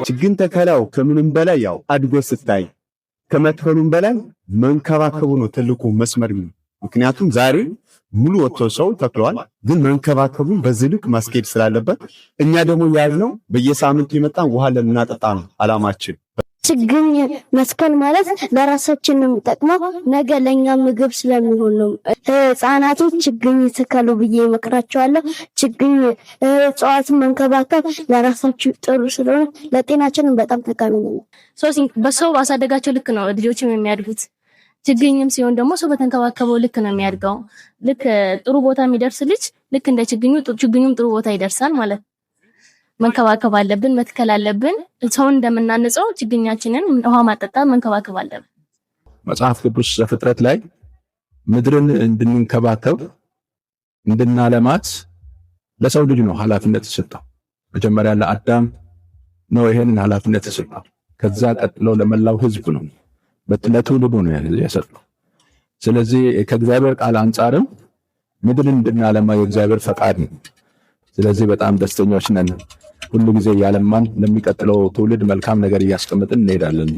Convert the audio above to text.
ችግኝ ተከላው ከምንም በላይ ያው አድጎ ስታይ ከመትከሉም በላይ መንከባከቡ ነው ትልቁ መስመር። ምክንያቱም ዛሬ ሙሉ ወጥቶ ሰው ተክሏል፣ ግን መንከባከቡን በዚህ ልክ ማስኬድ ስላለበት እኛ ደግሞ ያልነው በየሳምንቱ የመጣን ውሃ ለምናጠጣ ነው አላማችን። ችግኝ መስከል ማለት ለራሳችን ነው የሚጠቅመው፣ ነገ ለኛ ምግብ ስለሚሆን ነው። ህፃናቶች ችግኝ ተከሉ ብዬ እመክራቸዋለሁ። ችግኝ እጽዋትን መንከባከብ ለራሳችን ጥሩ ስለሆነ ለጤናችንም በጣም ጠቃሚ ነው። በሰው ባሳደጋቸው ልክ ነው ልጆችም የሚያድጉት። ችግኝም ሲሆን ደግሞ ሰው በተንከባከበው ልክ ነው የሚያድገው። ልክ ጥሩ ቦታ የሚደርስ ልጅ ልክ እንደ ችግኙም ጥሩ ቦታ ይደርሳል ማለት ነው። መንከባከብ አለብን፣ መትከል አለብን። ሰውን እንደምናንጸው ችግኛችንን ውሃ ማጠጣት መንከባከብ አለብን። መጽሐፍ ቅዱስ ዘፍጥረት ላይ ምድርን እንድንከባከብ እንድናለማት ለሰው ልጅ ነው ኃላፊነት የተሰጠው። መጀመሪያ ለአዳም ነው ይሄንን ኃላፊነት የተሰጠው። ከዛ ቀጥሎ ለመላው ህዝብ ነው፣ ለትውልዱ ነው የሰጠው። ስለዚህ ከእግዚአብሔር ቃል አንጻርም ምድርን እንድናለማ የእግዚአብሔር ፈቃድ ነው። ስለዚህ በጣም ደስተኞች ነን። ሁሉ ጊዜ ያለማን ለሚቀጥለው ትውልድ መልካም ነገር እያስቀመጥን እንሄዳለን።